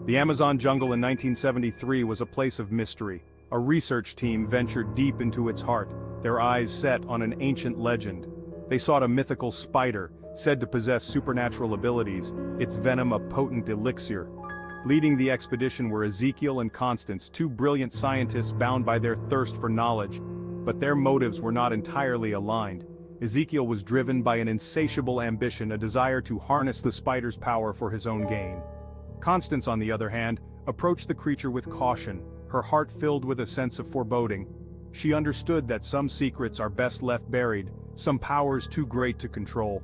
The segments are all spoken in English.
The Amazon jungle in 1973 was a place of mystery. A research team ventured deep into its heart, their eyes set on an ancient legend. They sought a mythical spider, said to possess supernatural abilities, its venom a potent elixir. Leading the expedition were Ezekiel and Constance, two brilliant scientists bound by their thirst for knowledge. But their motives were not entirely aligned. Ezekiel was driven by an insatiable ambition, a desire to harness the spider's power for his own gain. Constance, on the other hand, approached the creature with caution, her heart filled with a sense of foreboding. She understood that some secrets are best left buried, some powers too great to control.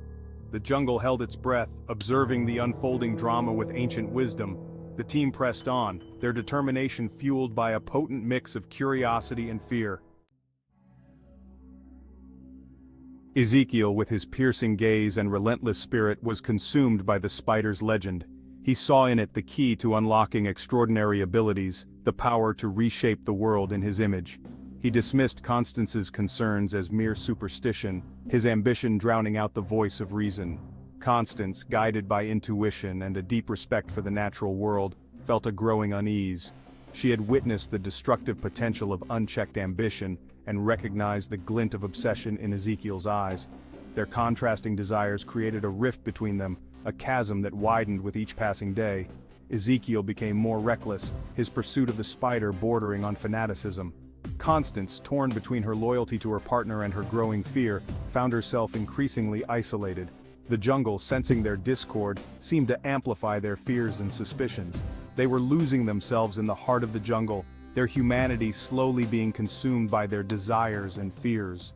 The jungle held its breath, observing the unfolding drama with ancient wisdom. The team pressed on, their determination fueled by a potent mix of curiosity and fear. Ezekiel, with his piercing gaze and relentless spirit, was consumed by the spider's legend. He saw in it the key to unlocking extraordinary abilities, the power to reshape the world in his image. He dismissed Constance's concerns as mere superstition, his ambition drowning out the voice of reason. Constance, guided by intuition and a deep respect for the natural world, felt a growing unease. She had witnessed the destructive potential of unchecked ambition and recognized the glint of obsession in Ezekiel's eyes. Their contrasting desires created a rift between them, a chasm that widened with each passing day. Ezekiel became more reckless, his pursuit of the spider bordering on fanaticism. Constance, torn between her loyalty to her partner and her growing fear, found herself increasingly isolated. The jungle, sensing their discord, seemed to amplify their fears and suspicions. They were losing themselves in the heart of the jungle, their humanity slowly being consumed by their desires and fears.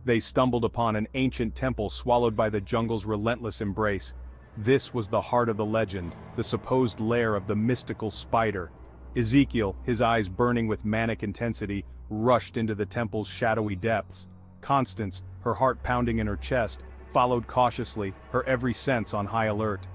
They stumbled upon an ancient temple swallowed by the jungle's relentless embrace. This was the heart of the legend, the supposed lair of the mystical spider. Ezekiel, his eyes burning with manic intensity, rushed into the temple's shadowy depths. Constance, her heart pounding in her chest, followed cautiously, her every sense on high alert.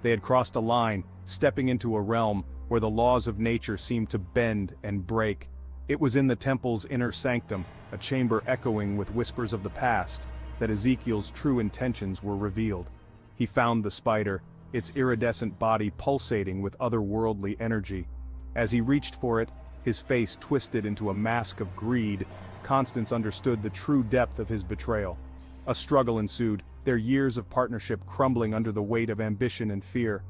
They had crossed a line, stepping into a realm where the laws of nature seemed to bend and break. It was in the temple's inner sanctum, a chamber echoing with whispers of the past, that Ezekiel's true intentions were revealed. He found the spider, its iridescent body pulsating with otherworldly energy. As he reached for it, his face twisted into a mask of greed. Constance understood the true depth of his betrayal. A struggle ensued, their years of partnership crumbling under the weight of ambition and fear.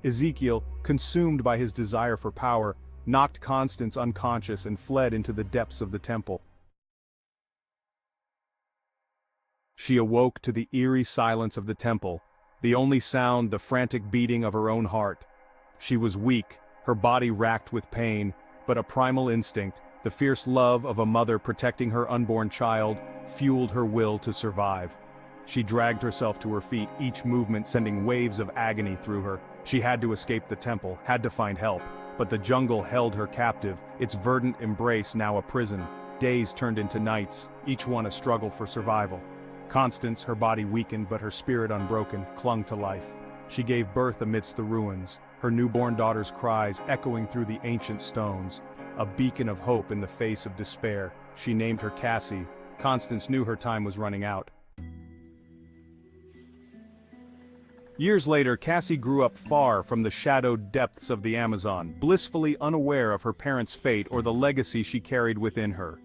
Ezekiel, consumed by his desire for power, knocked Constance unconscious and fled into the depths of the temple. She awoke to the eerie silence of the temple, the only sound the frantic beating of her own heart. She was weak, her body racked with pain, but a primal instinct, the fierce love of a mother protecting her unborn child, fueled her will to survive. She dragged herself to her feet, each movement sending waves of agony through her. She had to escape the temple, had to find help, but the jungle held her captive, its verdant embrace now a prison. Days turned into nights, each one a struggle for survival. Constance, her body weakened but her spirit unbroken, clung to life. She gave birth amidst the ruins, her newborn daughter's cries echoing through the ancient stones. A beacon of hope in the face of despair, she named her Cassie. Constance knew her time was running out. Years later, Cassie grew up far from the shadowed depths of the Amazon, blissfully unaware of her parents' fate or the legacy she carried within her.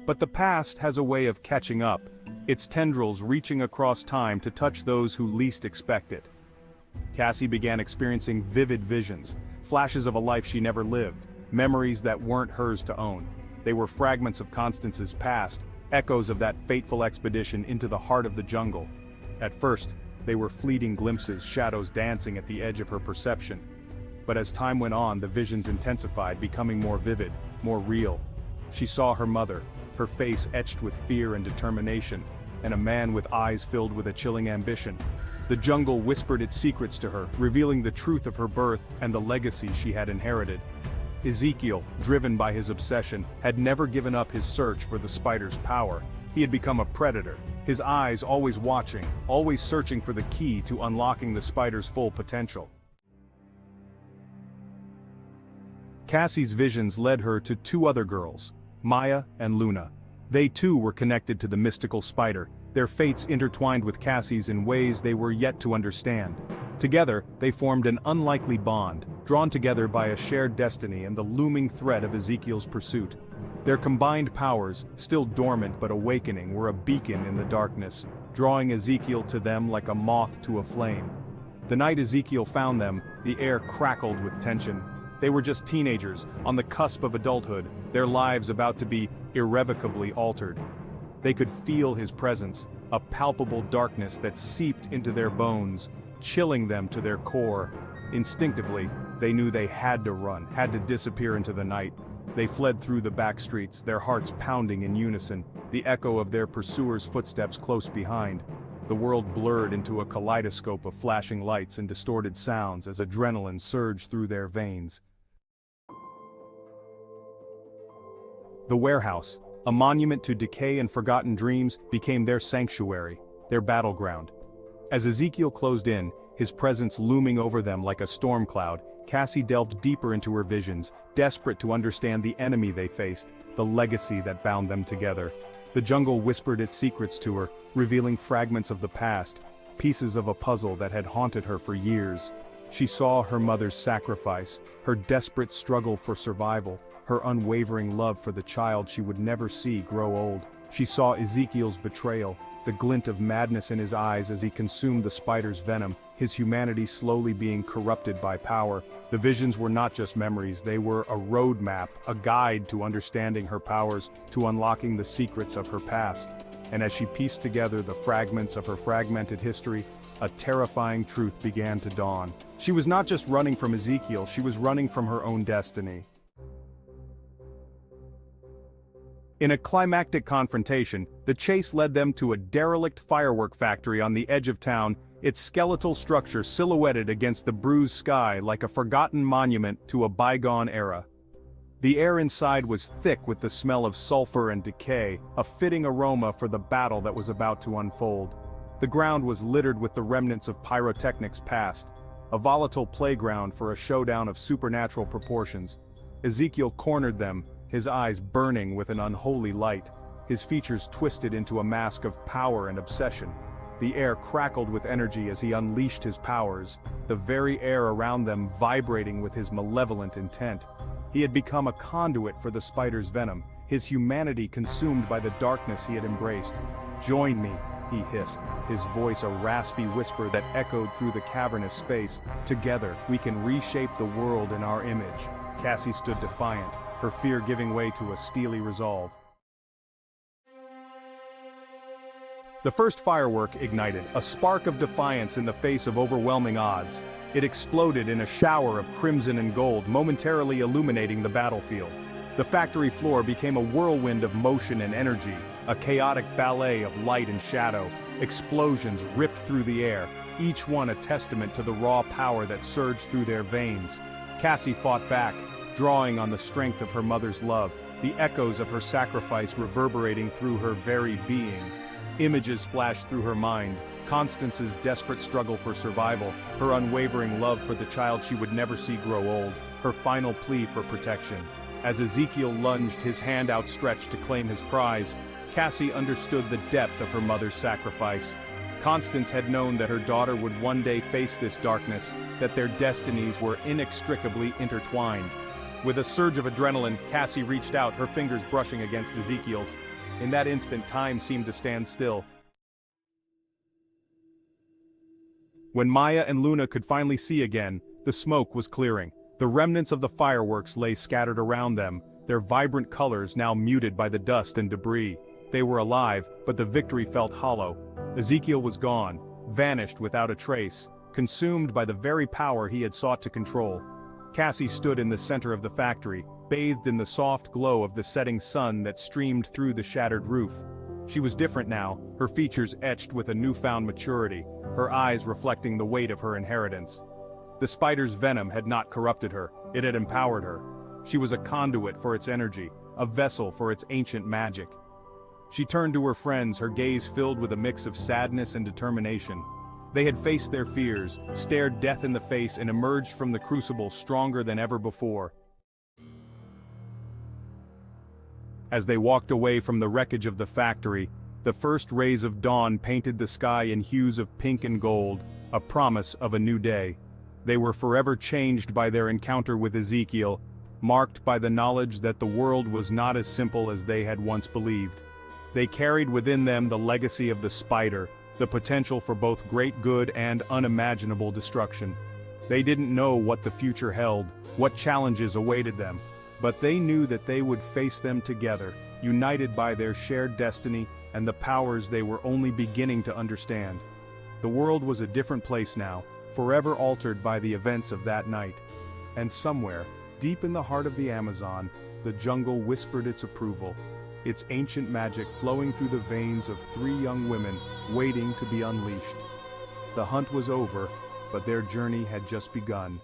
But the past has a way of catching up, its tendrils reaching across time to touch those who least expect it. Cassie began experiencing vivid visions, flashes of a life she never lived, memories that weren't hers to own. They were fragments of Constance's past, echoes of that fateful expedition into the heart of the jungle. At first, they were fleeting glimpses, shadows dancing at the edge of her perception. But as time went on, the visions intensified, becoming more vivid, more real. She saw her mother, her face etched with fear and determination, and a man with eyes filled with a chilling ambition. The jungle whispered its secrets to her, revealing the truth of her birth and the legacy she had inherited. Ezekiel, driven by his obsession, had never given up his search for the spider's power. He had become a predator, his eyes always watching, always searching for the key to unlocking the spider's full potential. Cassie's visions led her to two other girls, Maya and Luna. They too were connected to the mystical spider, their fates intertwined with Cassie's in ways they were yet to understand. Together, they formed an unlikely bond, drawn together by a shared destiny and the looming threat of Ezekiel's pursuit. Their combined powers, still dormant but awakening, were a beacon in the darkness, drawing Ezekiel to them like a moth to a flame. The night Ezekiel found them, the air crackled with tension. They were just teenagers, on the cusp of adulthood, their lives about to be irrevocably altered. They could feel his presence, a palpable darkness that seeped into their bones, chilling them to their core. Instinctively, they knew they had to run, had to disappear into the night. They fled through the back streets, their hearts pounding in unison, the echo of their pursuers' footsteps close behind. The world blurred into a kaleidoscope of flashing lights and distorted sounds as adrenaline surged through their veins. The warehouse, a monument to decay and forgotten dreams, became their sanctuary, their battleground. As Ezekiel closed in, his presence looming over them like a storm cloud, Cassie delved deeper into her visions, desperate to understand the enemy they faced, the legacy that bound them together. The jungle whispered its secrets to her, revealing fragments of the past, pieces of a puzzle that had haunted her for years. She saw her mother's sacrifice, her desperate struggle for survival, her unwavering love for the child she would never see grow old. She saw Ezekiel's betrayal, the glint of madness in his eyes as he consumed the spider's venom, his humanity slowly being corrupted by power. The visions were not just memories, they were a roadmap, a guide to understanding her powers, to unlocking the secrets of her past. And as she pieced together the fragments of her fragmented history, a terrifying truth began to dawn. She was not just running from Ezekiel, she was running from her own destiny. In a climactic confrontation, the chase led them to a derelict firework factory on the edge of town, its skeletal structure silhouetted against the bruised sky like a forgotten monument to a bygone era. The air inside was thick with the smell of sulfur and decay, a fitting aroma for the battle that was about to unfold. The ground was littered with the remnants of pyrotechnics past, a volatile playground for a showdown of supernatural proportions. Ezekiel cornered them, his eyes burning with an unholy light, his features twisted into a mask of power and obsession. The air crackled with energy as he unleashed his powers, the very air around them vibrating with his malevolent intent. He had become a conduit for the spider's venom, his humanity consumed by the darkness he had embraced. "Join me," he hissed, his voice a raspy whisper that echoed through the cavernous space. "Together, we can reshape the world in our image." Cassie stood defiant, her fear giving way to a steely resolve. The first firework ignited, a spark of defiance in the face of overwhelming odds. It exploded in a shower of crimson and gold, momentarily illuminating the battlefield. The factory floor became a whirlwind of motion and energy, a chaotic ballet of light and shadow. Explosions ripped through the air, each one a testament to the raw power that surged through their veins. Cassie fought back, drawing on the strength of her mother's love, the echoes of her sacrifice reverberating through her very being. Images flashed through her mind, Constance's desperate struggle for survival, her unwavering love for the child she would never see grow old, her final plea for protection. As Ezekiel lunged, his hand outstretched to claim his prize, Cassie understood the depth of her mother's sacrifice. Constance had known that her daughter would one day face this darkness, that their destinies were inextricably intertwined. With a surge of adrenaline, Cassie reached out, her fingers brushing against Ezekiel's. In that instant, time seemed to stand still. When Maya and Luna could finally see again, the smoke was clearing. The remnants of the fireworks lay scattered around them, their vibrant colors now muted by the dust and debris. They were alive, but the victory felt hollow. Ezekiel was gone, vanished without a trace, consumed by the very power he had sought to control. Cassie stood in the center of the factory, bathed in the soft glow of the setting sun that streamed through the shattered roof. She was different now, her features etched with a newfound maturity, her eyes reflecting the weight of her inheritance. The spider's venom had not corrupted her, it had empowered her. She was a conduit for its energy, a vessel for its ancient magic. She turned to her friends, her gaze filled with a mix of sadness and determination. They had faced their fears, stared death in the face, and emerged from the crucible stronger than ever before. As they walked away from the wreckage of the factory, The first rays of dawn painted the sky in hues of pink and gold, a promise of a new day. They were forever changed by their encounter with Ezekiel, marked by the knowledge that the world was not as simple as they had once believed. They carried within them the legacy of the spider, the potential for both great good and unimaginable destruction. They didn't know what the future held, what challenges awaited them, but they knew that they would face them together, united by their shared destiny and the powers they were only beginning to understand. The world was a different place now, forever altered by the events of that night. And somewhere, deep in the heart of the Amazon, the jungle whispered its approval, its ancient magic flowing through the veins of 3 young women waiting to be unleashed. The hunt was over, but their journey had just begun.